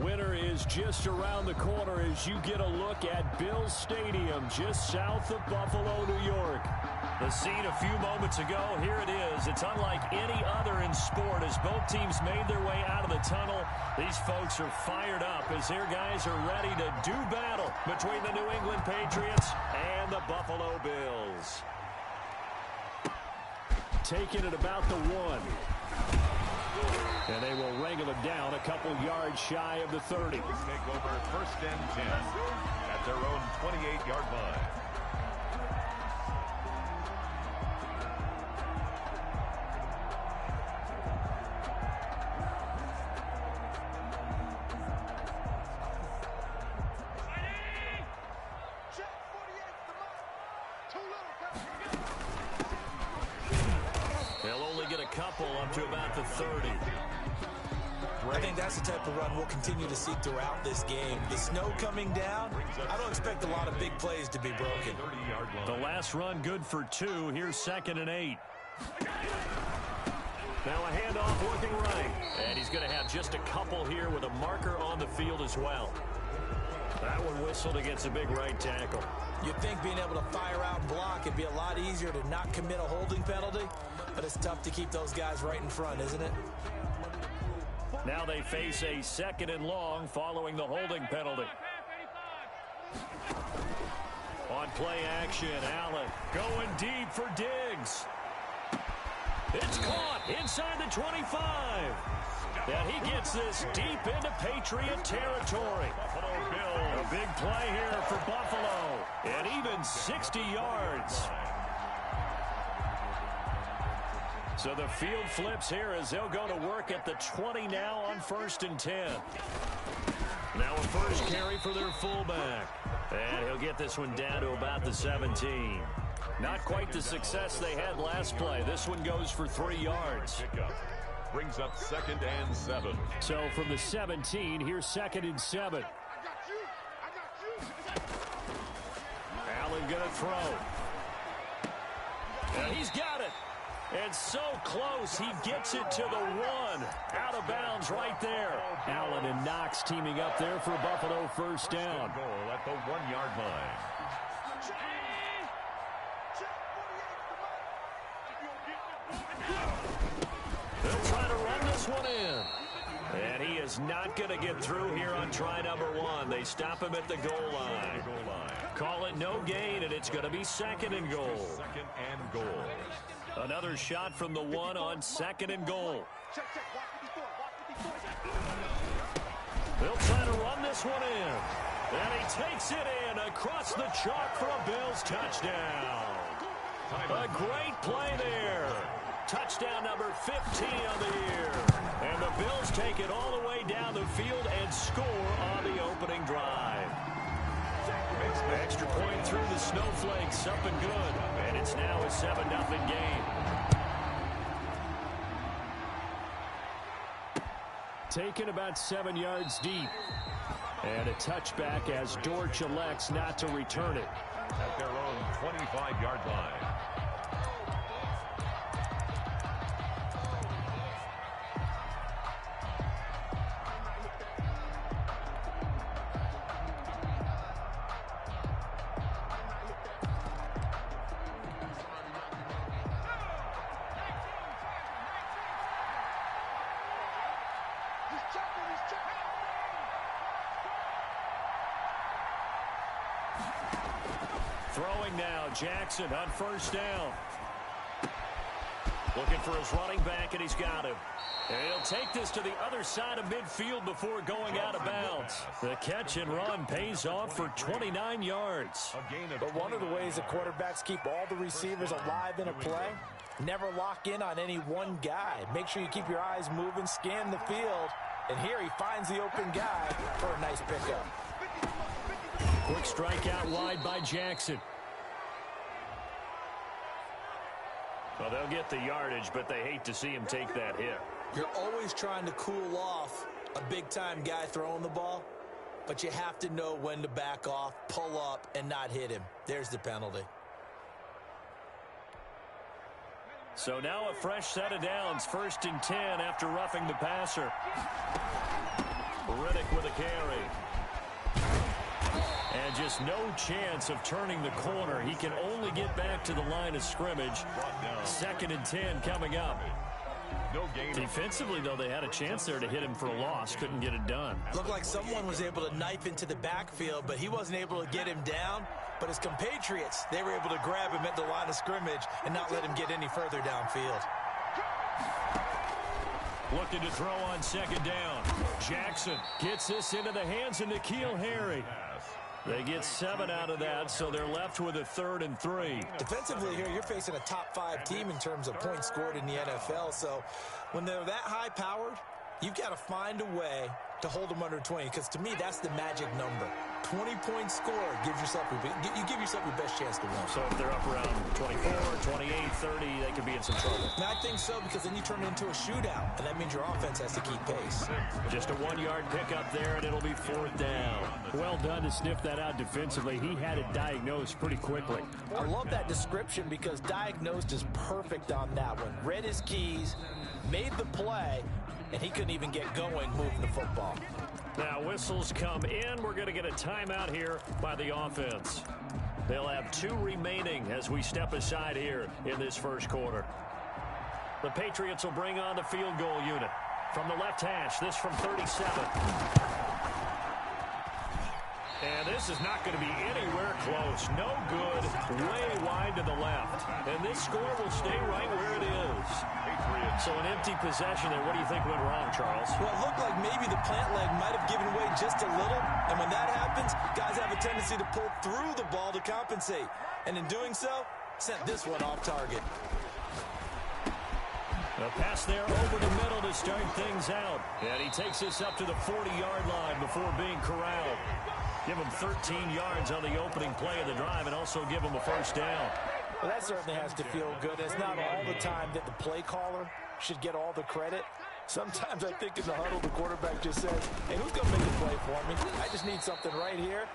Winter is just around the corner as you get a look at Bills Stadium just south of Buffalo, New York. The scene a few moments ago, here it is. It's unlike any other in sport as both teams made their way out of the tunnel. These folks are fired up as their guys are ready to do battle between the New England Patriots and the Buffalo Bills. Taking it about the 1. And they will wrangle it down a couple yards shy of the 30. Take over 1st and 10 at their own 28-yard line. They'll only get a couple up to about the 30. I think that's the type of run we'll continue to see throughout this game. The snow coming down, I don't expect a lot of big plays to be broken. The last run good for 2. Here's 2nd and 8. Now a handoff working right. And he's going to have just a couple here with a marker on the field as well. That one whistled against a big right tackle. You'd think being able to fire out and block would be a lot easier to not commit a holding penalty, but it's tough to keep those guys right in front, isn't it? Now they face a 2nd and long following the holding penalty. On play action, Allen going deep for Diggs. It's caught inside the 25. And he gets this deep into Patriot territory. Buffalo Bills. A big play here for Buffalo. And even 60 yards. So the field flips here as they'll go to work at the 20 now on 1st and 10. Now a first carry for their fullback. And he'll get this one down to about the 17. Not quite the success they had last play. This one goes for 3 yards. Brings up 2nd and 7. So from the 17, here's 2nd and 7. Allen gonna throw. And he's got it. And so close, he gets it to the 1. Out of bounds right there. Allen and Knox teaming up there for Buffalo first down. Goal at the 1-yard line. They'll try to run this one in. And he is not going to get through here on try number 1. They stop him at the goal line. Call it no gain, and it's going to be 2nd and goal. 2nd and goal. Another shot from the 1 on 2nd and goal. They'll try to run this one in. And he takes it in across the chalk for a Bills touchdown. A great play there. Touchdown number 15 on the year. And the Bills take it all the way down the field and score on the opening drive. Extra point through the snowflakes, up and good. And it's now a 7-0 game. Taken about 7 yards deep. And a touchback as Dortch elects not to return it. At their own 25-yard line. Throwing now, Jackson on first down. Looking for his running back, and he's got him. And he'll take this to the other side of midfield before going out of bounds. The catch and run pays off for 29 yards. But one of the ways that quarterbacks keep all the receivers alive in a play, never lock in on any one guy. Make sure you keep your eyes moving, scan the field. And here he finds the open guy for a nice pickup. Quick strike out wide by Jackson. Well, they'll get the yardage, but they hate to see him take that hit. You're always trying to cool off a big-time guy throwing the ball, but you have to know when to back off, pull up, and not hit him. There's the penalty. So now a fresh set of downs, 1st and 10 after roughing the passer. Riddick with a carry. And just no chance of turning the corner. He can only get back to the line of scrimmage. 2nd and 10 coming up. Defensively, though, they had a chance there to hit him for a loss. Couldn't get it done. Looked like someone was able to knife into the backfield, but he wasn't able to get him down. But his compatriots, they were able to grab him at the line of scrimmage and not let him get any further downfield. Looking to throw on 2nd down. Jackson gets this into the hands of N'Keal Harry. They get 7 out of that, so they're left with a 3rd and 3. Defensively here, you're facing a top 5 team in terms of points scored in the NFL. So when they're that high-powered, you've got to find a way to hold them under 20, because to me, that's the magic number. 20 points scored gives yourself you give yourself your best chance to win. So if they're up around 24, 28, 30, they could be in some trouble. And I think so, because then you turn it into a shootout, and that means your offense has to keep pace. Just a 1-yard pickup there, and it'll be 4th down. Well done to sniff that out defensively. He had it diagnosed pretty quickly. I love that description, because diagnosed is perfect on that one. Read his keys, made the play, and he couldn't even get going moving the football. Now whistles come in. We're going to get a timeout here by the offense. They'll have 2 remaining as we step aside here in this first quarter. The Patriots will bring on the field goal unit. From the left hash, this from 37. And this is not going to be anywhere close. No good. Way wide to the left. And this score will stay right where it is. So an empty possession there. What do you think went wrong, Charles? Well, it looked like maybe the plant leg might have given way just a little. And when that happens, guys have a tendency to pull through the ball to compensate. And in doing so, sent this one off target. A pass there over the middle to start things out. And he takes this up to the 40-yard line before being corralled. Give him 13 yards on the opening play of the drive and also give him a 1st down. Well, that certainly has to feel good. It's not all the time that the play caller should get all the credit. Sometimes I think in the huddle, the quarterback just says, hey, who's going to make a play for me? I just need something right here.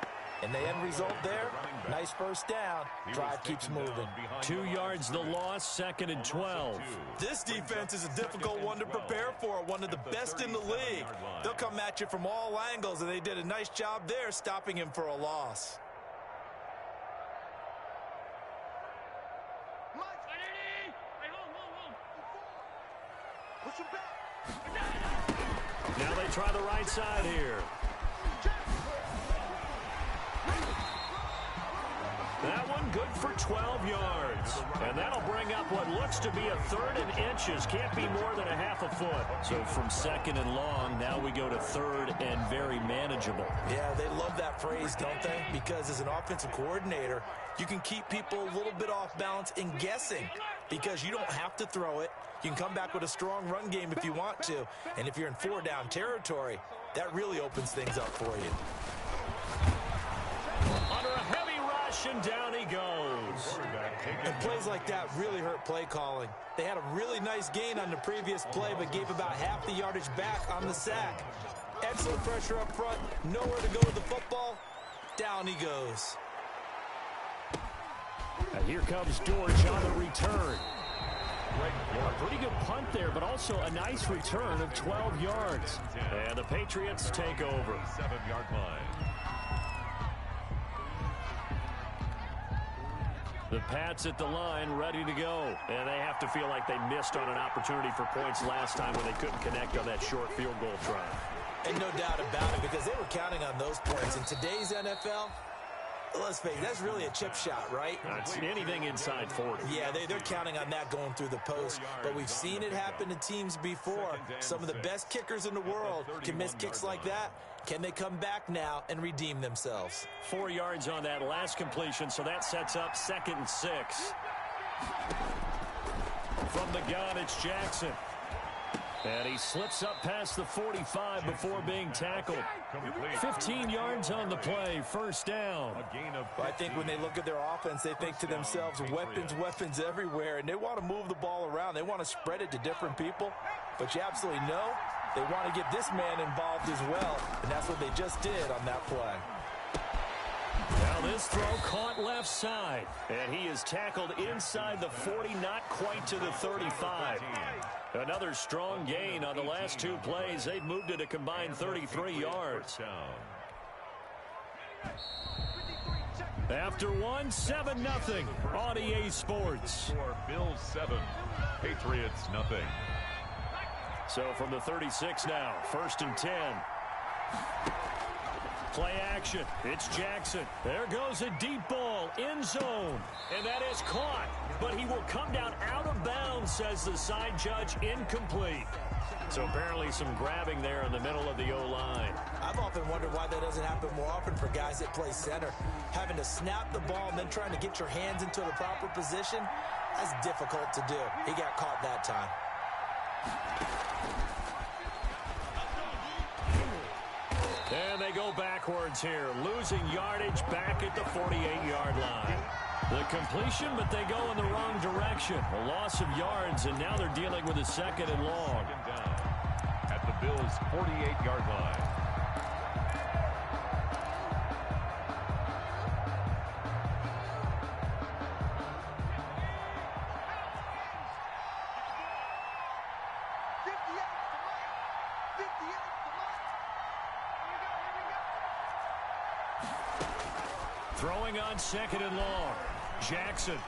And the end result there, nice 1st down. Drive keeps moving. 2 yards the loss, 2nd and 12. This defense is a difficult one to prepare for, one of the best in the league. They'll come at you from all angles, and they did a nice job there stopping him for a loss. Now they try the right side here. That one good for 12 yards. And that'll bring up what looks to be a 3rd and inches. Can't be more than a half a foot. So from 2nd and long, now we go to 3rd and very manageable. Yeah, they love that phrase, don't they? Because as an offensive coordinator, you can keep people a little bit off balance and guessing, because you don't have to throw it. You can come back with a strong run game if you want to. And if you're in 4-down territory, that really opens things up for you. Under a heavy rush, and down he goes. And plays like that really hurt play calling. They had a really nice gain on the previous play, but gave about half the yardage back on the sack. Excellent pressure up front. Nowhere to go with the football. Down he goes. And here comes George on the return. A pretty good punt there, but also a nice return of 12 yards. And the Patriots take over. 7-yard line. The Pats at the line, ready to go. And they have to feel like they missed on an opportunity for points last time when they couldn't connect on that short field goal drive. And no doubt about it, because they were counting on those points. In today's NFL, let's face it, that's really a chip shot, right? That's anything inside 40. Yeah, they're counting on that going through the post. But we've seen it happen to teams before. Some of the best kickers in the world can miss kicks like that. Can they come back now and redeem themselves? 4 yards on that last completion, so that sets up 2nd and 6. From the gun, it's Jackson. And he slips up past the 45 before being tackled. 15 yards on the play, 1st down. Well, I think when they look at their offense, they think to themselves, weapons everywhere, and they want to move the ball around. They want to spread it to different people. But you absolutely know they want to get this man involved as well, and that's what they just did on that play. Now This throw caught left side. And he is tackled inside the 40, not quite to the 35. Another strong gain on the last two plays. They've moved it a combined 33 yards. After one, 7-0 on EA Sports. For Bills 7, Patriots nothing. So from the 36 now, 1st and 10. Play action. It's Jackson. There goes a deep ball. End zone. And that is caught. But he will come down out of bounds, says the side judge. Incomplete. So apparently some grabbing there in the middle of the O-line. I've often wondered why that doesn't happen more often for guys that play center. Having to snap the ball and then trying to get your hands into the proper position, that's difficult to do. He got caught that time. And they go backwards here, losing yardage back at the 48-yard line. The completion, but they go in the wrong direction. A loss of yards, and now they're dealing with a 2nd and long. Down at the Bills' 48-yard line. Throwing on 2nd and long. Jackson.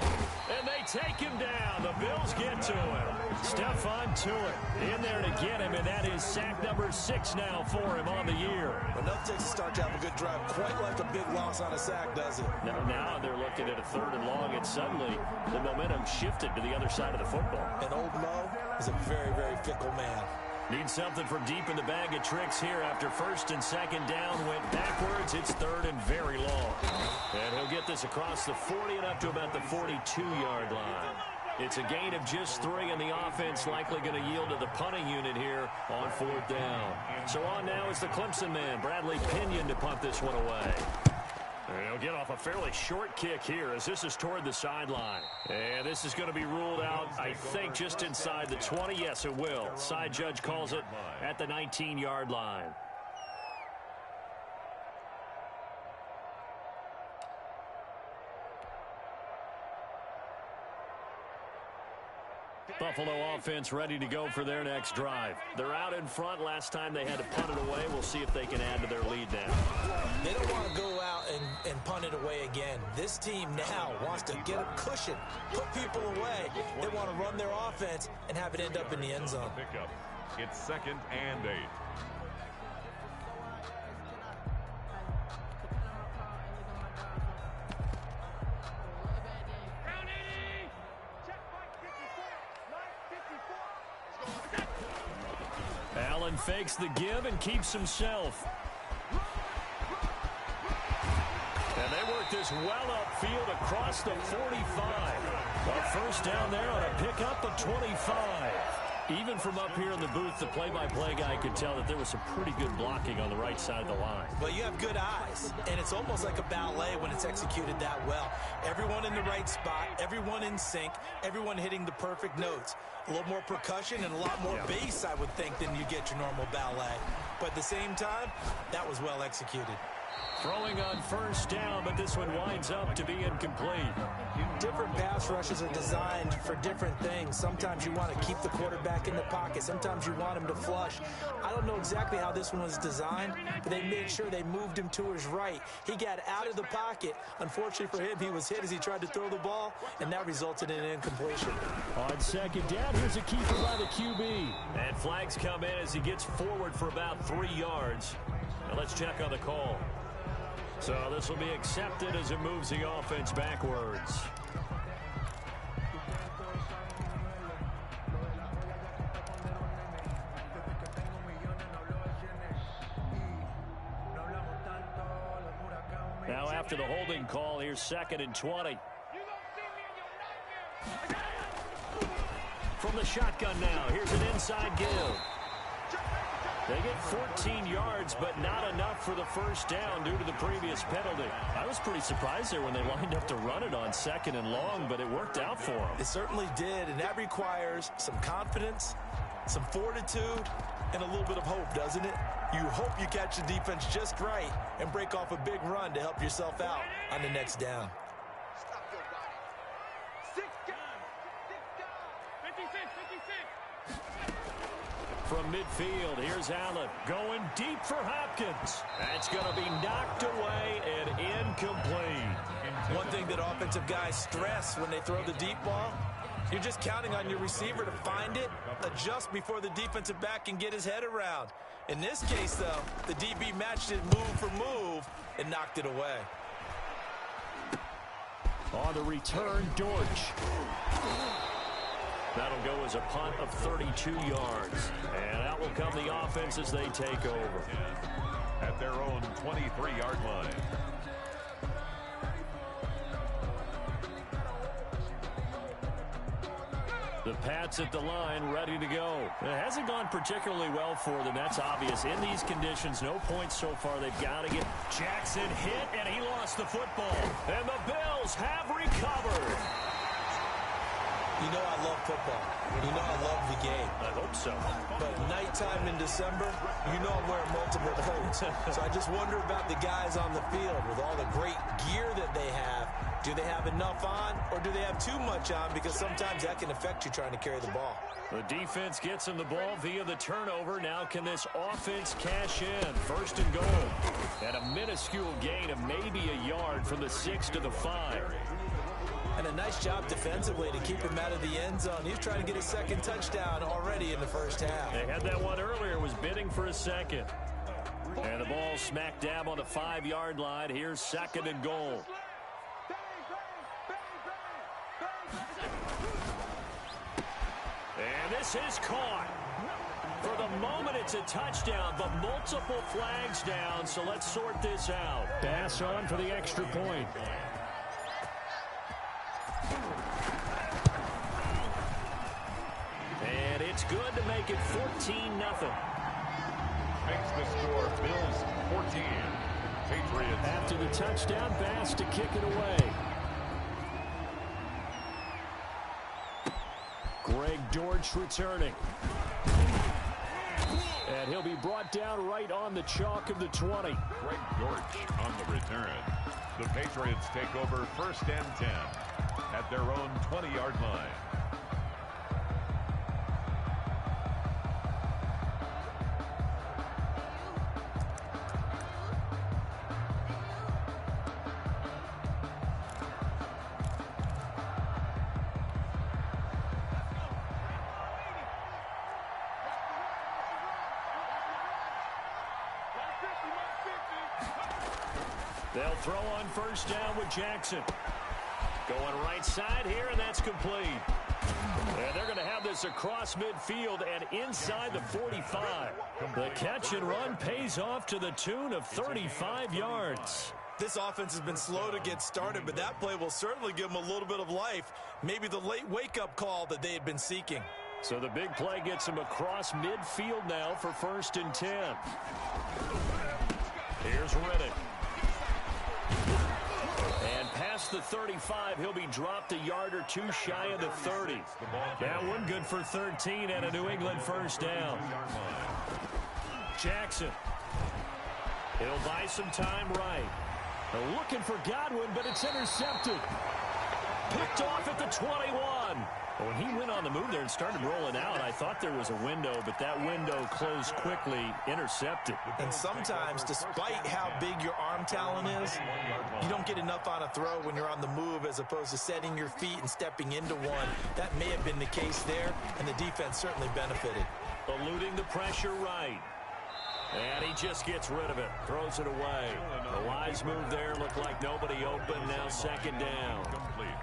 And they take him down. The Bills get to him. Stephon Tuitt in there to get him, and that is sack number 6 now for him on the year. Enough takes to start to have a good drive. Quite like a big loss on a sack, does it? Now they're looking at a 3rd and long, and suddenly the momentum shifted to the other side of the football. And old Mo is a very, very fickle man. Need something from deep in the bag of tricks here after 1st and 2nd down. Went backwards. It's 3rd and very long. And he'll get this across the 40 and up to about the 42-yard line. It's a gain of just 3, and the offense likely going to yield to the punting unit here on 4th down. So on now is the Clemson man, Bradley Pinion, to punt this one away. He'll get off a fairly short kick here as this is toward the sideline. And this is going to be ruled out, I think, just inside the 20. Yes, it will. Side judge calls it at the 19-yard line. Buffalo offense ready to go for their next drive. They're out in front. Last time they had to punt it away. We'll see if they can add to their lead now. They don't want to go out and punt it away again. This team now wants to get a cushion, put people away. They want to run their offense and have it end up in the end zone. Pickup. It's 2nd and 8. Allen fakes the give and keeps himself. And they work this well upfield across the 45. A 1st down there on a pickup of 25. Even from up here in the booth, the play-by-play guy could tell that there was some pretty good blocking on the right side of the line. But you have good eyes, and it's almost like a ballet when it's executed that well. Everyone in the right spot, everyone in sync, everyone hitting the perfect notes. A little more percussion and a lot more bass, I would think, than you get your normal ballet. But at the same time, that was well executed. Throwing on 1st down, but this one winds up to be incomplete. Different pass rushes are designed for different things. Sometimes you want to keep the quarterback in the pocket. Sometimes you want him to flush. I don't know exactly how this one was designed, but they made sure they moved him to his right. He got out of the pocket. Unfortunately for him, he was hit as he tried to throw the ball, and that resulted in an incompletion. On 2nd down, here's a keeper by the QB. And flags come in as he gets forward for about 3 yards. Now let's check on the call. So this will be accepted as it moves the offense backwards. Now after the holding call, here's 2nd and 20. From the shotgun now, here's an inside give. They get 14 yards, but not enough for the 1st down due to the previous penalty. I was pretty surprised there when they lined up to run it on 2nd and long, but it worked out for them. It certainly did, and that requires some confidence, some fortitude, and a little bit of hope, doesn't it? You hope you catch the defense just right and break off a big run to help yourself out on the next down. From midfield, here's Allen going deep for Hopkins. That's going to be knocked away and incomplete. One thing that offensive guys stress when they throw the deep ball, you're just counting on your receiver to find it, adjust before the defensive back can get his head around. In this case, though, the DB matched it move for move and knocked it away. On the return, Dortch. That'll go as a punt of 32 yards. And out will come the offense as they take over. At their own 23-yard line. The Pats at the line, ready to go. It hasn't gone particularly well for them. That's obvious. In these conditions, no points so far. They've got to get Jackson hit, and he lost the football. And the Bills have recovered. You know I love football. You know I love the game. I hope so. But nighttime in December, you know I'm wearing multiple coats. So I just wonder about the guys on the field with all the great gear that they have. Do they have enough on, or do they have too much on? Because sometimes that can affect you trying to carry the ball. The defense gets him the ball via the turnover. Now can this offense cash in? First and goal. And a minuscule gain of maybe a yard from the 6 to the 5. And a nice job defensively to keep him out of the end zone. He's trying to get a second touchdown already in the first half. They had that one earlier, was bidding for a second. And the ball smack dab on the 5-yard line. Here's second and goal. And this is caught. For the moment, it's a touchdown, but multiple flags down, so let's sort this out. Pass on for the extra point. And it's good to make it 14-0. Makes the score Bills 14. Patriots. After the touchdown, Bass to kick it away. Greg Dortch returning. And he'll be brought down right on the chalk of the 20. Greg Dortch on the return. The Patriots take over first and 10 at their own 20-yard line. They'll throw on first down with Jackson. Going right side here, and that's complete. And they're going to have this across midfield and inside the 45. The catch and run pays off to the tune of 35 yards. This offense has been slow to get started, but that play will certainly give them a little bit of life. Maybe the late wake-up call that they had been seeking. So the big play gets them across midfield now for first and 10. Here's Riddick. And past the 35, he'll be dropped a yard or two shy of the 30. That one good for 13 and a New England first down. Jackson. He'll buy some time right. They're looking for Godwin, but it's intercepted. Picked off at the 21. When he went on the move there and started rolling out, I thought there was a window, but that window closed quickly, intercepted. And sometimes, despite how big your arm talent is, you don't get enough on a throw when you're on the move as opposed to setting your feet and stepping into one. That may have been the case there, and the defense certainly benefited. Eluding the pressure right. And he just gets rid of it, throws it away. The wise move there, looked like nobody open, now second down.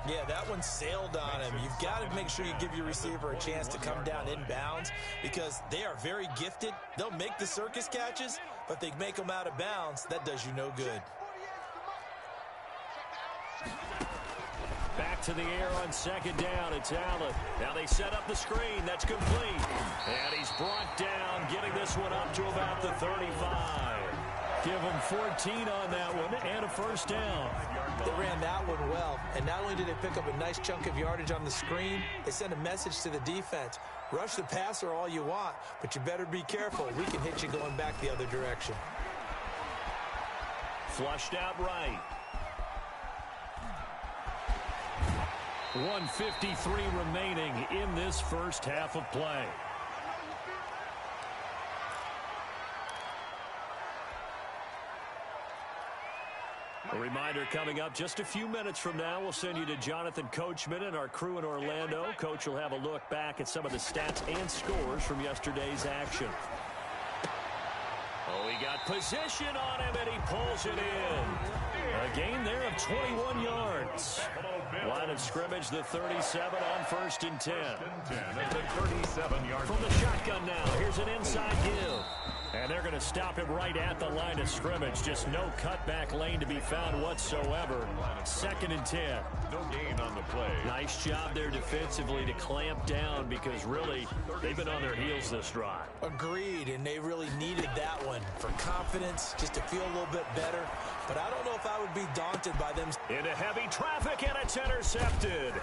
Yeah, that one sailed on him. You've got to make sure you give your receiver a chance to come down inbounds because they are very gifted. They'll make the circus catches, but they make them out of bounds. That does you no good. Back to the air on second down. It's Allen. Now they set up the screen. That's complete. And he's brought down, getting this one up to about the 35. Give them 14 on that one and a first down. They ran that one well, and not only did they pick up a nice chunk of yardage on the screen, they sent a message to the defense. Rush the passer all you want, but you better be careful. We can hit you going back the other direction. Flushed out right. 1:53 remaining in this first half of play. A reminder coming up just a few minutes from now, we'll send you to Jonathan Coachman and our crew in Orlando. Coach will have a look back at some of the stats and scores from yesterday's action. Oh, he got position on him, and he pulls it in. A gain there of 21 yards. Line of scrimmage, the 37 on 1st and 10. From the shotgun now, here's an inside give. And they're going to stop him right at the line of scrimmage. Just no cutback lane to be found whatsoever. 2nd and 10. No gain on the play. Nice job there defensively to clamp down because really they've been on their heels this drive. Agreed, and they really needed that one for confidence, just to feel a little bit better. But I don't know if I would be daunted by them. Into heavy traffic, and it's intercepted.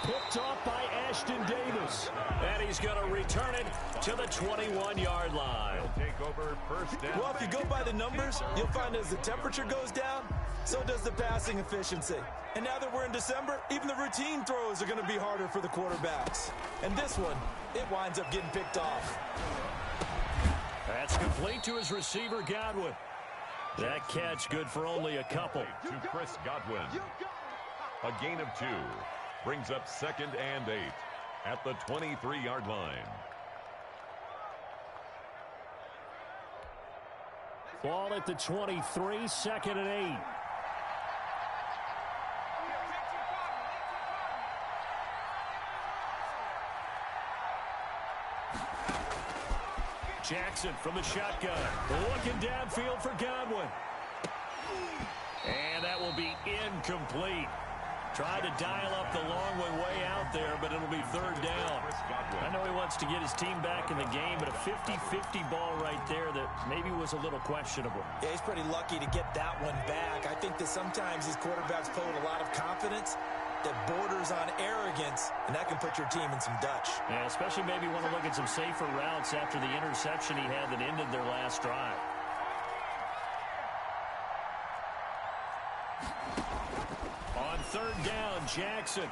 Picked off by Ashton Davis. And he's going to return it to the 21-yard line. Take over 1st down. Well, if you go by the numbers, you'll find as the temperature goes down, so does the passing efficiency. And now that we're in December, even the routine throws are going to be harder for the quarterbacks. And this one, it winds up getting picked off. That's complete to his receiver, Godwin. That catch good for only a couple. To Chris Godwin. A gain of 2. Brings up 2nd and 8 at the 23-yard line. Ball at the 23, 2nd and 8. Jackson from the shotgun. Looking downfield for Godwin. And that will be incomplete. Tried to dial up the long way out there, but it'll be 3rd down. I know he wants to get his team back in the game, but a 50-50 ball right there that maybe was a little questionable. Yeah, he's pretty lucky to get that one back. I think that sometimes these quarterbacks play with a lot of confidence that borders on arrogance, and that can put your team in some Dutch. Yeah, especially maybe want to look at some safer routes after the interception he had that ended their last drive. On 3rd down, Jackson.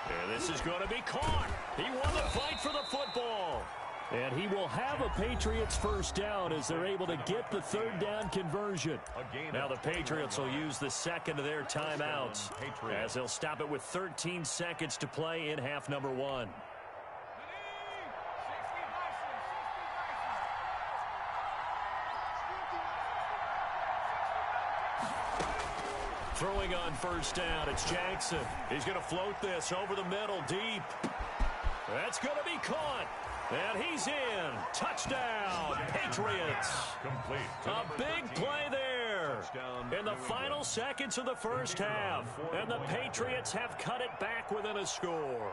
And this is going to be caught. He won the fight for the football. And he will have a Patriots first down as they're able to get the 3rd down conversion. Now the Patriots will use the 2nd of their timeouts as they'll stop it with 13 seconds to play in half number 1. Throwing on 1st down, it's Jackson. He's going to float this over the middle, deep. That's going to be caught. And he's in. Touchdown, Patriots. Complete. A big play there in the final seconds of the first half. And the Patriots have cut it back within a score.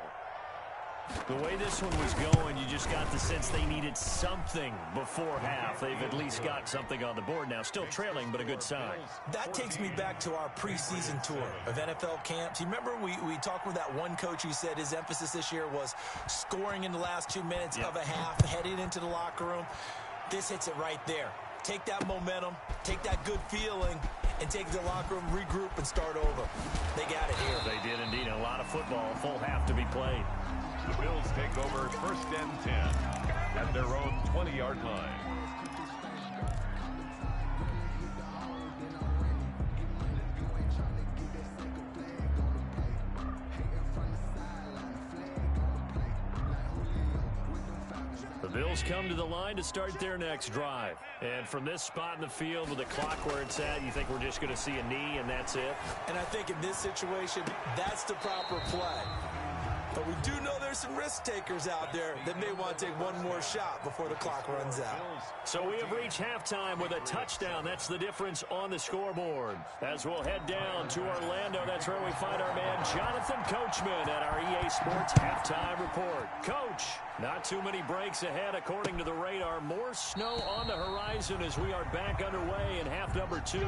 The way this one was going, you just got the sense they needed something before half. They've at least got something on the board now. Still trailing, but a good sign. That takes me back to our preseason tour of NFL camps. You remember we talked with that one coach who said his emphasis this year was scoring in the last 2 minutes of a half, heading into the locker room. This hits it right there. Take that momentum, take that good feeling, and take the locker room, regroup, and start over. They got it here. They did indeed. A lot of football, full half to be played. The Bills take over 1st and 10 at their own 20-yard line. The Bills come to the line to start their next drive. And from this spot in the field with the clock where it's at, you think we're just going to see a knee and that's it? And I think in this situation, that's the proper play. But we do know there's some risk takers out there that may want to take one more shot before the clock runs out. So we have reached halftime with a touchdown. That's the difference on the scoreboard. As we'll head down to Orlando, that's where we find our man Jonathan Coachman at our EA Sports Halftime Report. Coach, not too many breaks ahead according to the radar. More snow on the horizon as we are back underway in half number 2.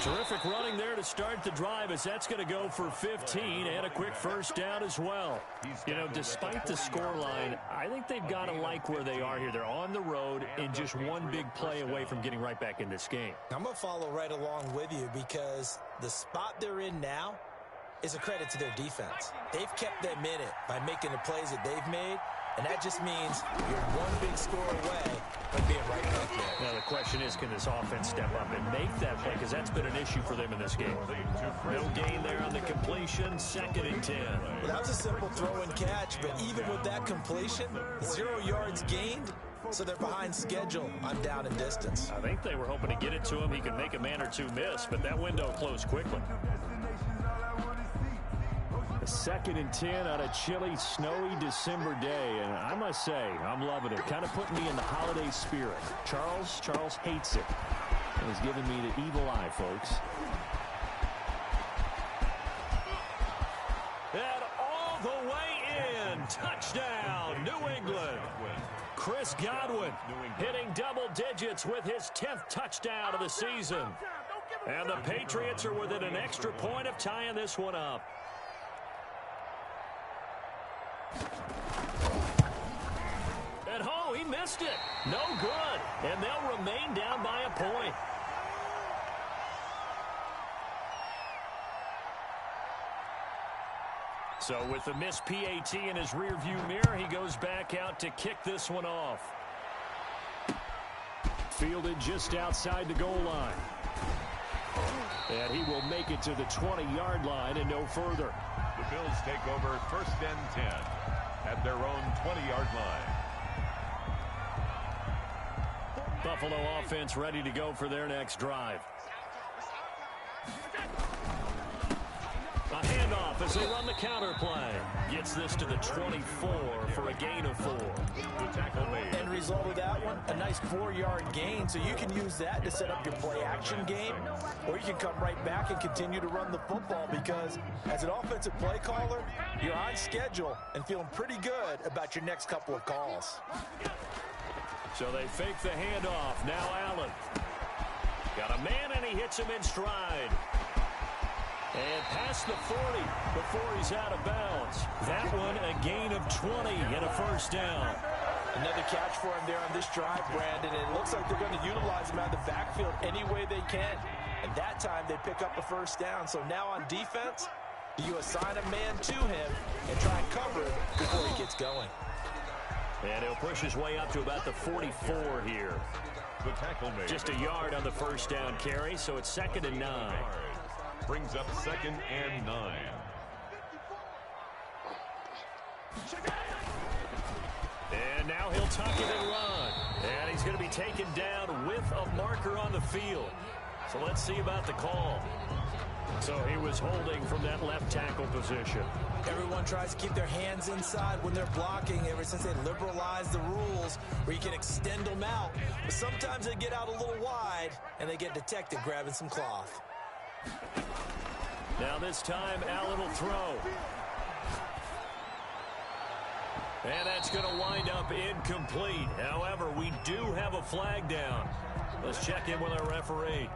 Terrific running there to start the drive, as that's going to go for 15 and a quick first down as well. You know, despite the scoreline, I think they've got to like where they are here. They're on the road and just one big play away from getting right back in this game. I'm going to follow right along with you because the spot they're in now is a credit to their defense. They've kept them in it by making the plays that they've made, and that just means you're one big score away from being right back there. Now the question is, can this offense step up and make that play? Because that's been an issue for them in this game. No gain there on the completion, 2nd and 10. Well, that was a simple throw and catch, but even with that completion, 0 yards gained, so they're behind schedule on down and distance. I think they were hoping to get it to him. He could make a man or two miss, but that window closed quickly. 2nd and 10 on a chilly, snowy December day, and I must say, I'm loving it. Kind of putting me in the holiday spirit. Charles hates it. He's giving me the evil eye, folks. And all the way in, touchdown, New England. Chris Godwin hitting double digits with his 10th touchdown of the season. And the Patriots are within an extra point of tying this one up. And oh, he missed it. No good. And they'll remain down by a point. So with the missed PAT in his rearview mirror, he goes back out to kick this one off. Fielded just outside the goal line. And he will make it to the 20-yard line and no further. The Bills take over 1st and 10 at their own 20-yard line. Buffalo offense ready to go for their next drive. A handoff as they run the counter play. Gets this to the 24 for a gain of 4. The tackle made. End result of that one, a nice 4-yard gain, so you can use that to set up your play-action game, or you can come right back and continue to run the football because as an offensive play caller, you're on schedule and feeling pretty good about your next couple of calls. So they fake the handoff. Now Allen. Got a man, and he hits him in stride. And past the 40 before he's out of bounds. That one a gain of 20 and a first down. Another catch for him there on this drive, Brandon, and it looks like they're going to utilize him out of the backfield any way they can. And that time they pick up a first down. So now on defense, you assign a man to him and try and cover him before he gets going. And he'll push his way up to about the 44 here. The tackle made. Just a yard on the first down carry, so it's 2nd and 9. Brings up 2nd and 9. And now he'll tuck it and run. And he's going to be taken down with a marker on the field. So let's see about the call. So he was holding from that left tackle position. Everyone tries to keep their hands inside when they're blocking ever since they liberalized the rules where you can extend them out. But sometimes they get out a little wide and they get detected grabbing some cloth. Now this time Allen will throw. And that's going to wind up incomplete. However, we do have a flag down. Let's check in with our referee.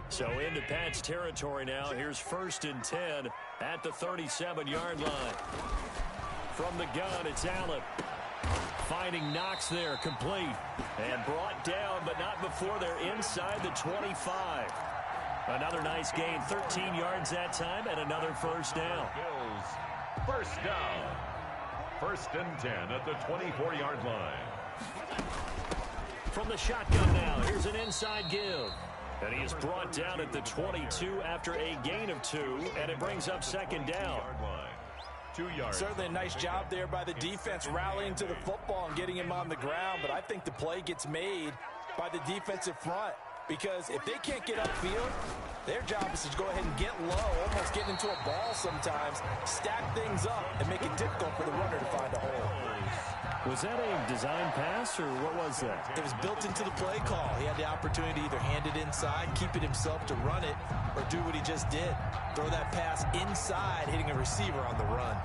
So into Pat's territory now. Here's 1st and 10 at the 37-yard line. From the gun, it's Allen. Finding Knox there, complete. And brought down, but not before they're inside the 25. Another nice gain, 13 yards that time, and another first down. Bills, first down. First and 10 at the 24-yard line. From the shotgun now, here's an inside give. And he is brought down at the 22 after a gain of 2, and it brings up second down. 2 yards. Certainly a nice job there by the defense rallying to the football and getting him on the ground, but I think the play gets made by the defensive front because if they can't get upfield, their job is to go ahead and get low, almost get into a ball sometimes, stack things up, and make it difficult for the runner to find a hole. Was that a design pass, or what was that? It was built into the play call. He had the opportunity to either hand it inside, keep it himself to run it, or do what he just did. Throw that pass inside, hitting a receiver on the run.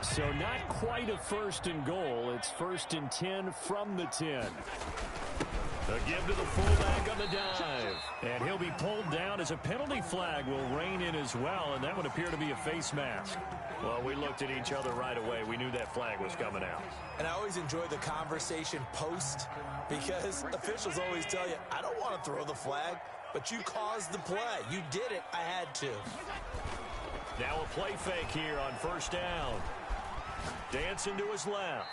So not quite a first and goal. It's first and 10 from the 10. A give to the fullback on the dive. And he'll be pulled down as a penalty flag will rein in as well, and that would appear to be a face mask. Well, we looked at each other right away. We knew that flag was coming out. And I always enjoy the conversation post because officials always tell you, I don't want to throw the flag, but you caused the play. You did it. I had to. Now a play fake here on first down. Dancing to his left.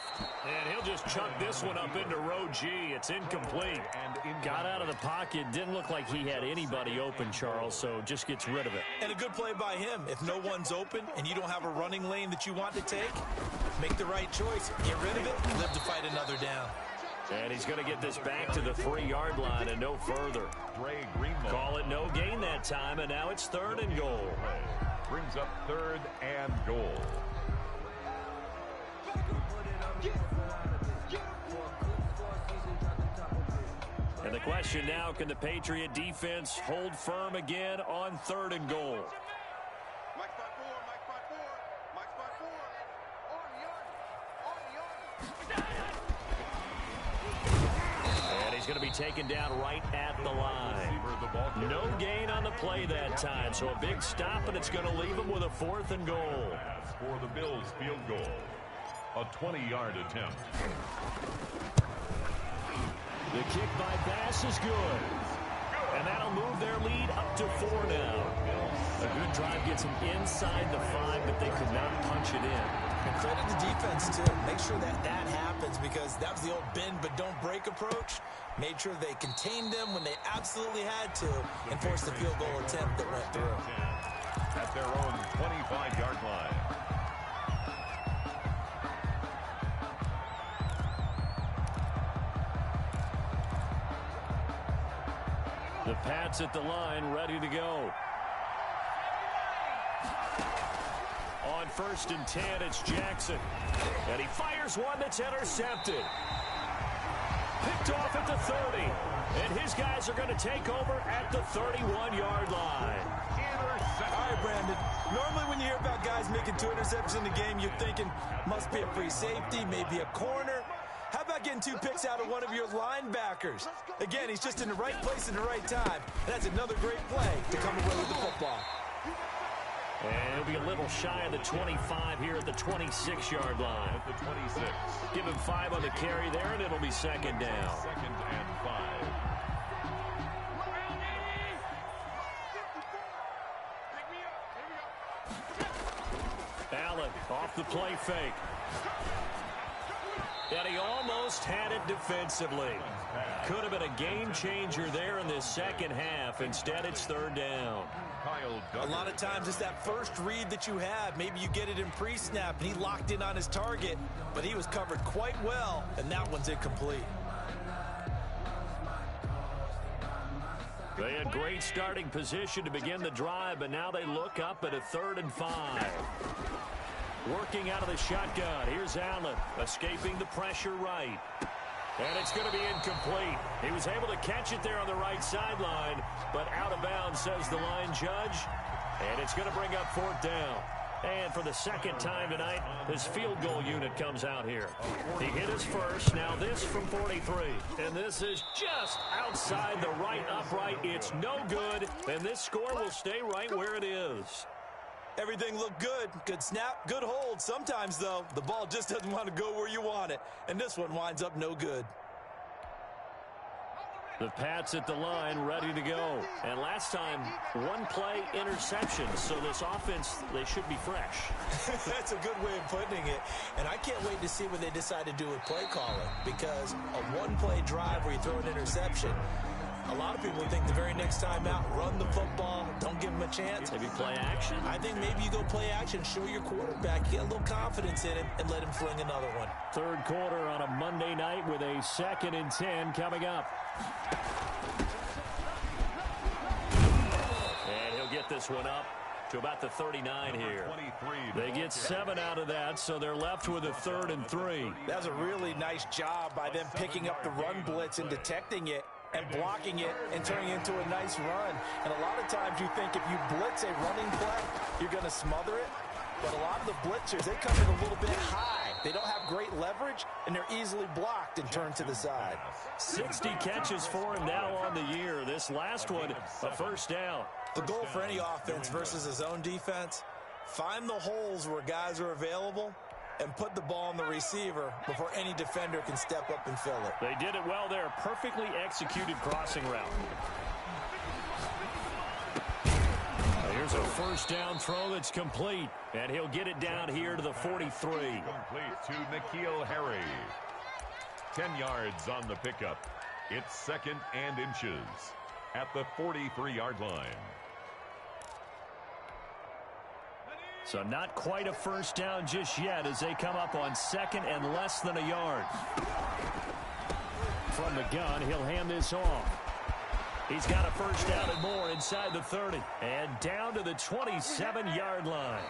And he'll just chuck this one up into row G. It's incomplete. Got out of the pocket. Didn't look like he had anybody open, Charles, so just gets rid of it. And a good play by him. If no one's open and you don't have a running lane that you want to take, make the right choice. Get rid of it, live to fight another down. And he's going to get this back to the 3-yard line and no further. Call it no gain that time, and now it's third and goal. Brings up third and goal. And the question now, can the Patriot defense hold firm again on third and goal? And he's going to be taken down right at the line. No gain on the play that time, so a big stop, and it's going to leave him with a fourth and goal. For the Bills field goal, a 20-yard attempt. The kick by Bass is good. And that'll move their lead up to 4 now. A good drive gets them inside the 5, but they could not punch it in. And credit the defense, too. Make sure that happens because that was the old bend but don't break approach. Made sure they contained them when they absolutely had to and forced the field goal attempt that went through. At their own 25-yard line. The Pats at the line, ready to go. On first and 10, it's Jackson. And he fires one that's intercepted. Picked off at the 30. And his guys are going to take over at the 31-yard line. All right, Brandon. Normally when you hear about guys making 2 interceptions in the game, you're thinking must be a free safety, maybe a corner. How about getting 2 picks out of one of your linebackers? Again, he's just in the right place at the right time. And that's another great play to come away with the football. And he'll be a little shy of the 25 here at the 26-yard line. At the 26. Give him 5 on the carry there, and it'll be second down. Second and 5. Allen off the play fake. And he almost had it defensively. Could have been a game changer there in this second half. Instead, it's third down. A lot of times it's that first read that you have. Maybe you get it in pre-snap, and he locked in on his target, but he was covered quite well, and that one's incomplete. They had great starting position to begin the drive, but now they look up at a 3rd and 5. Working out of the shotgun. Here's Allen, escaping the pressure right. And it's going to be incomplete. He was able to catch it there on the right sideline, but out of bounds, says the line judge. And it's going to bring up 4th down. And for the second time tonight, his field goal unit comes out here. He hit his first. Now this from 43. And this is just outside the right upright. It's no good. And this score will stay right where it is. Everything looked good. Good snap, good hold. Sometimes, though, the ball just doesn't want to go where you want it. And this one winds up no good. The Pats at the line, ready to go. And last time, one play interception. So this offense, they should be fresh. That's a good way of putting it. And I can't wait to see what they decide to do with play calling. Because a one-play drive where you throw an interception, a lot of people think the very next time out, run the football, don't give them a chance. Maybe play action? I think maybe you go play action, show your quarterback, get a little confidence in him, and let him fling another one. Third quarter on a Monday night with a 2nd and 10 coming up. And he'll get this one up to about the 39 here. They get 7 out of that, so they're left with a 3rd and 3. That was a really nice job by them picking up the run blitz and detecting it and blocking it and turning it into a nice run. And a lot of times you think if you blitz a running play, you're going to smother it. But a lot of the blitzers, they come in a little bit high. They don't have great leverage, and they're easily blocked and turned to the side. 60 catches for him now on the year. This last one, a first down. The goal for any offense versus his own defense, find the holes where guys are available and put the ball on the receiver before any defender can step up and fill it. They did it well there. Perfectly executed crossing route. Here's a first down throw that's complete. And he'll get it down here to the 43. Complete to N'Keal Harry. 10 yards on the pickup. It's 2nd and inches at the 43-yard line. So not quite a first down just yet as they come up on 2nd and less than a yard. From the gun, he'll hand this off. He's got a first down and more inside the 30. And down to the 27-yard line.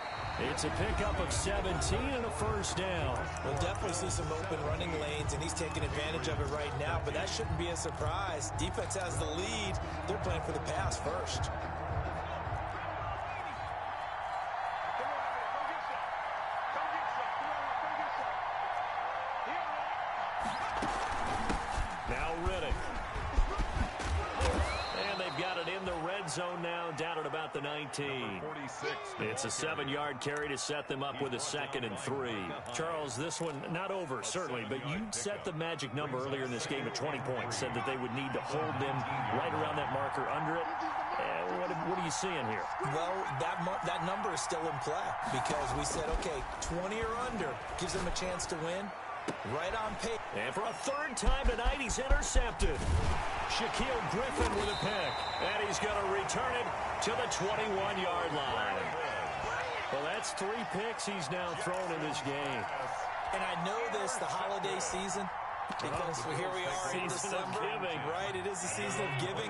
It's a pickup of 17 and a first down. We'll definitely see some open running lanes, and he's taking advantage of it right now, but that shouldn't be a surprise. Defense has the lead. They're playing for the pass first. Zone now down at about the 19. It's a 7-yard carry to set them up with a 2nd and 3. Charles, this one not over, certainly, but you set the magic number earlier in this game at 20 points, said that they would need to hold them right around that marker under it. What are you seeing here? Well, that number is still in play because we said, okay, 20 or under gives them a chance to win. Right on pace. And for a 3rd time tonight, he's intercepted. Shaquille Griffin with a pick. And he's going to return it to the 21-yard line. Well, that's 3 picks he's now thrown in this game. And I know this, the holiday season, because here we are in December. Right, it is the season of giving.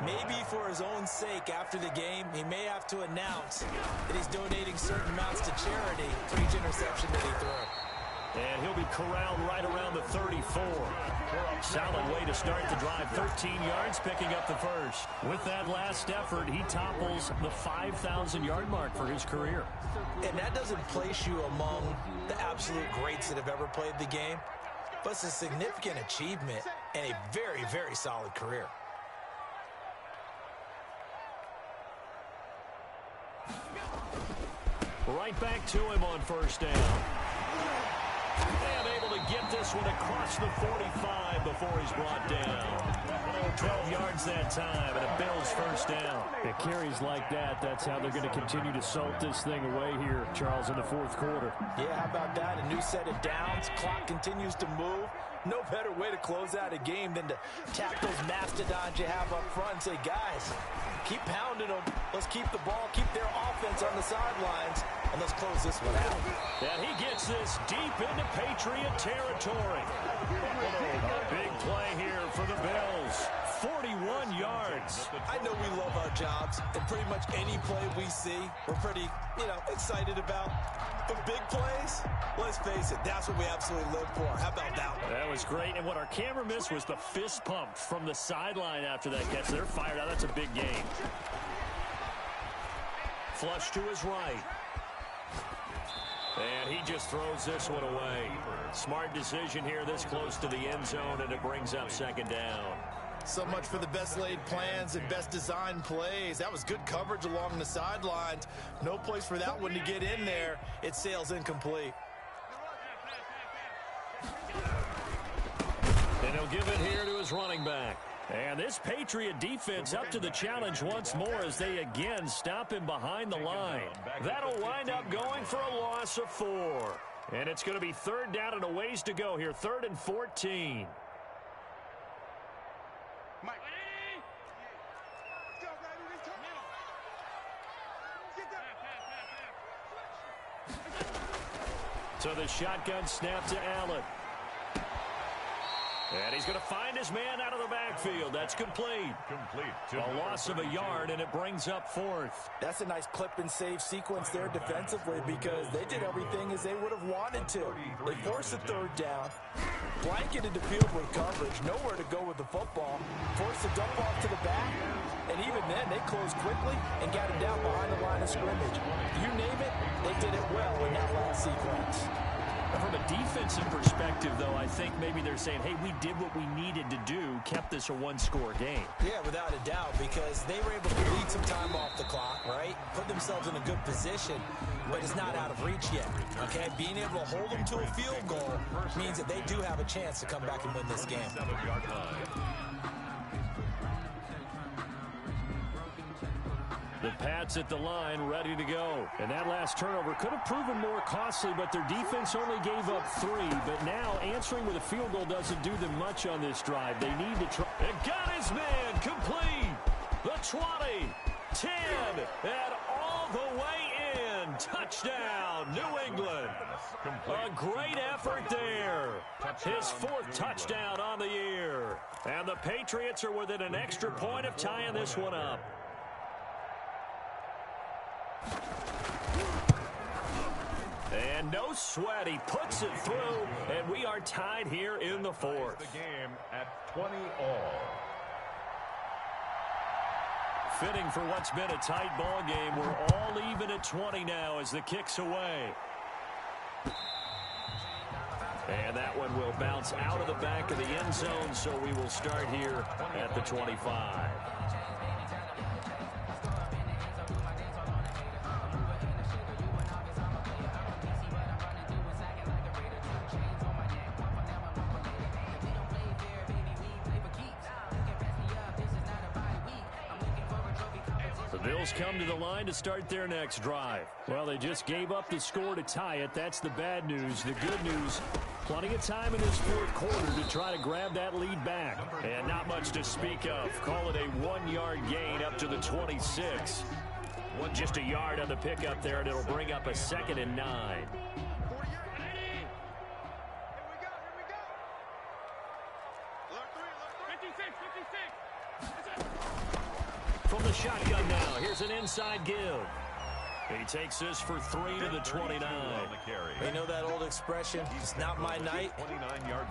Maybe for his own sake after the game, he may have to announce that he's donating certain amounts to charity for each interception that he threw. And he'll be corralled right around the 34. Solid way to start the drive. 13 yards, picking up the first. With that last effort, he topples the 5,000-yard mark for his career. And that doesn't place you among the absolute greats that have ever played the game, but it's a significant achievement and a very, very solid career. Right back to him on first down. And able to get this one across the 45 before he's brought down. 12 yards that time, and a Bills first down. It carries like that. That's how they're going to continue to salt this thing away here, Charles, in the 4th quarter. Yeah, how about that? A new set of downs. Clock continues to move. No better way to close out a game than to tap those mastodons you have up front and say, guys, keep pounding them. Let's keep the ball, keep their offense on the sidelines, and let's close this one out. And he gets this deep into Patriot territory. A big play here for the Bills. 41 yards. I know we love our jobs, and pretty much any play we see, we're pretty, excited about. But big plays, let's face it, that's what we absolutely live for. How about that one? That was great, and what our camera missed was the fist pump from the sideline after that catch. They're fired out. That's a big game. Flush to his right. And he just throws this one away. Smart decision here this close to the end zone, and it brings up 2nd down. So much for the best laid plans and best designed plays. That was good coverage along the sidelines. No place for that one to get in there. It sails incomplete. And he'll give it here to his running back. And this Patriot defense up to the challenge once more as they again stop him behind the line. That'll wind up going for a loss of 4. And it's going to be 3rd down and a ways to go here. 3rd and 14. So the shotgun snap to Allen. And he's going to find his man out of the backfield. That's complete. A loss of a yard, and it brings up 4th. That's a nice clip and save sequence there defensively because they did everything as they would have wanted to. They forced a 3rd down, blanketed the field with coverage, nowhere to go with the football, forced a dump off to the back, and even then they closed quickly and got him down behind the line of scrimmage. You name it, they did it well in that last sequence. From a defensive perspective, though, I think maybe they're saying, hey, we did what we needed to do, kept this a 1-score game. Yeah, without a doubt, because they were able to lead some time off the clock, right? Put themselves in a good position, but it's not out of reach yet, okay? Being able to hold them to a field goal means that they do have a chance to come back and win this game. The Pats at the line, ready to go. And that last turnover could have proven more costly, but their defense only gave up 3. But now answering with a field goal doesn't do them much on this drive. They need to try. It got his man complete. The 20, 10, and all the way in. Touchdown, New England. A great effort there. His 4th touchdown on the year. And the Patriots are within an extra point of tying this one up. And no sweat, he puts it through, and we are tied here in the 4th. The game at 20 all. Fitting for what's been a tight ball game. We're all even at 20 now as the kick's away. And that one will bounce out of the back of the end zone, so we will start here at the 25. Bills come to the line to start their next drive. Well, they just gave up the score to tie it. That's the bad news. The good news, plenty of time in this 4th quarter to try to grab that lead back. And not much to speak of. Call it a 1-yard gain up to the 26. Just a yard on the pickup there, and it'll bring up a 2nd and 9. From the shotgun now, here's an inside give. He takes this for 3 to the 29. You know that old expression, it's not my night?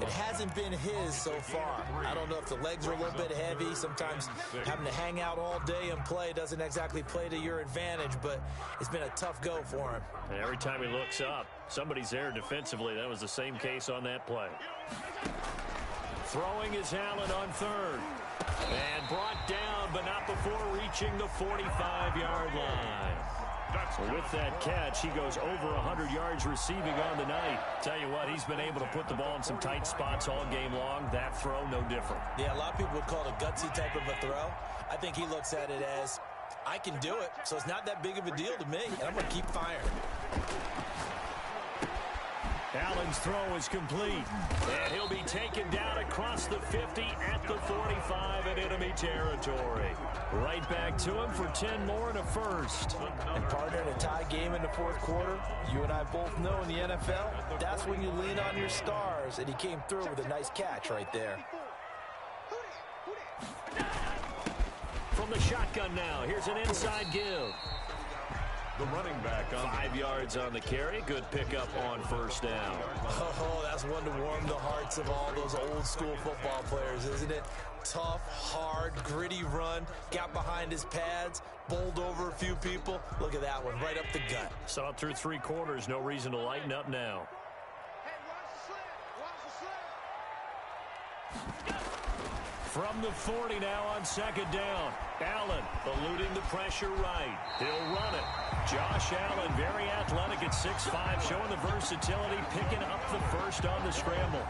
It hasn't been his so far. I don't know if the legs are a little bit heavy. Sometimes having to hang out all day and play doesn't exactly play to your advantage, but it's been a tough go for him. And every time he looks up, somebody's there defensively. That was the same case on that play. Throwing is Allen on 3rd. And brought down, but not before reaching the 45-yard line. With that catch, he goes over 100 yards receiving on the night. Tell you what, he's been able to put the ball in some tight spots all game long. That throw, no different. Yeah, a lot of people would call it a gutsy type of a throw. I think he looks at it as, I can do it, so it's not that big of a deal to me, and I'm going to keep firing. Allen's throw is complete. And he'll be taken down across the 50 at the 45 in enemy territory. Right back to him for 10 more and a first. And partner, in a tie game in the 4th quarter, you and I both know in the NFL, that's when you lean on your stars. And he came through with a nice catch right there. From the shotgun now, here's an inside give. The running back on 5 yards on the carry. Good pickup on 1st down. Oh, that's one to warm the hearts of all those old school football players, isn't it? Tough, hard, gritty run. Got behind his pads, bowled over a few people. Look at that one, right up the gut. Saw it through 3 quarters. No reason to lighten up now. From the 40 now on 2nd down. Allen eluding the pressure right. He'll run it. Josh Allen, very athletic at 6'5", showing the versatility, picking up the first on the scramble.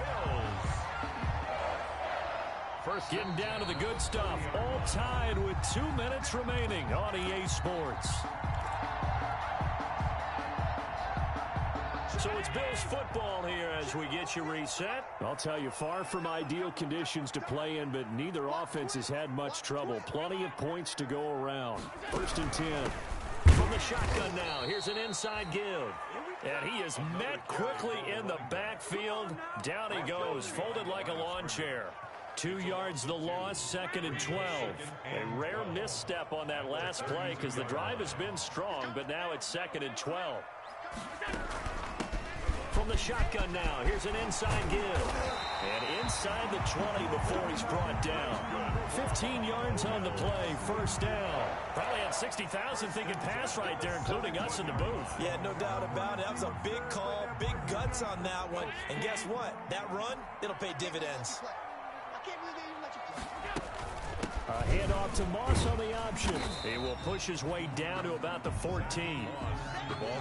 Getting down to the good stuff. All tied with 2 minutes remaining on EA Sports. So it's Bills football here as we get you reset. I'll tell you, far from ideal conditions to play in, but neither offense has had much trouble. Plenty of points to go around. 1st and 10. From the shotgun now, here's an inside give. And he is met quickly in the backfield. Down he goes, folded like a lawn chair. 2 yards the loss, 2nd and 12. A rare misstep on that last play because the drive has been strong, but now it's 2nd and 12. From the shotgun now, here's an inside give. And inside the 20 before he's brought down. 15 yards on the play, 1st down. Probably had 60,000 thinking pass right there, including us in the booth. Yeah, no doubt about it. That was a big call, big guts on that one. And guess what? That run, it'll pay dividends. A handoff to Moss on the option. He will push his way down to about the 14.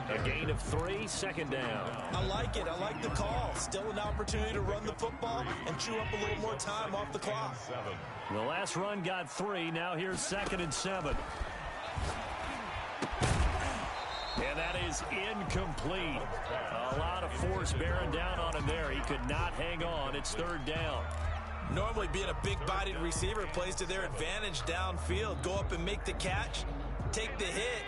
A gain of 3, 2nd down. I like it. I like the call. Still an opportunity to run the football and chew up a little more time off the clock. The last run got 3. Now here's 2nd and 7. And that is incomplete. A lot of force bearing down on him there. He could not hang on. It's 3rd down. Normally being a big-bodied receiver plays to their advantage downfield. Go up and make the catch, take the hit,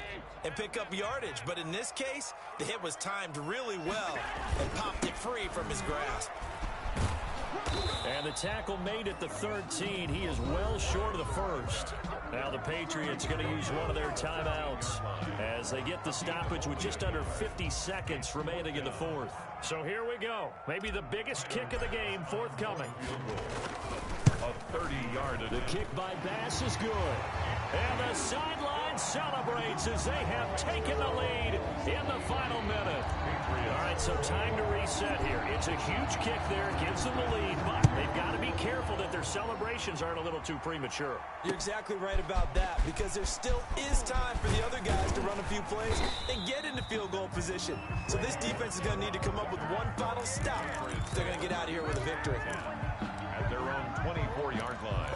and pick up yardage. But in this case, the hit was timed really well and popped it free from his grasp. And the tackle made at the 13. He is well short of the 1st. Now the Patriots going to use one of their timeouts as they get the stoppage with just under 50 seconds remaining in the 4th. So here we go. Maybe the biggest kick of the game forthcoming. A 30-yard. The kick by Bass is good. And the sideline celebrates as they have taken the lead in the final minute. All right, so time to reset here. It's a huge kick there. It gives them the lead, but they've got to be careful that their celebrations aren't a little too premature. You're exactly right about that because there still is time for the other guys to run a few plays and get into field goal position. So this defense is going to need to come up with one final stop if they're going to get out of here with a victory. At their own 24-yard line.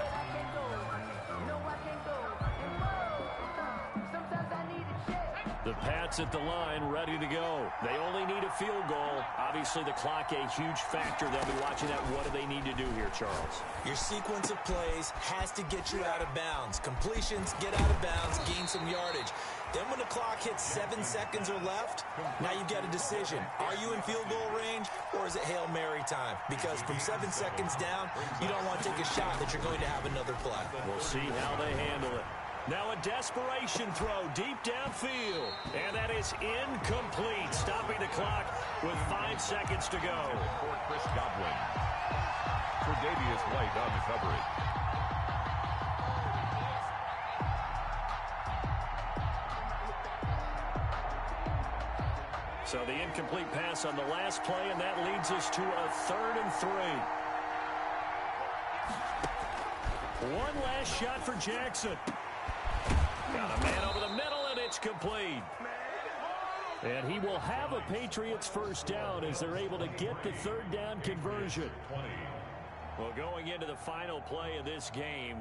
The Pats at the line, ready to go. They only need a field goal. Obviously, the clock a huge factor. They'll be watching that. What do they need to do here, Charles? Your sequence of plays has to get you out of bounds. Completions, get out of bounds, gain some yardage. Then when the clock hits 7 seconds or left, now you've got a decision. Are you in field goal range or is it Hail Mary time? Because from 7 seconds down, you don't want to take a shot that you're going to have another play. We'll see how they handle it. Now a desperation throw deep downfield. And that is incomplete. Stopping the clock with 5 seconds to go. For Chris Godwin. Tre'Davious White on the coverage. So the incomplete pass on the last play, and that leads us to a 3rd and 3. One last shot for Jackson. Got a man over the middle, and it's complete. And he will have a Patriots 1st down as they're able to get the 3rd down conversion. Well, going into the final play of this game.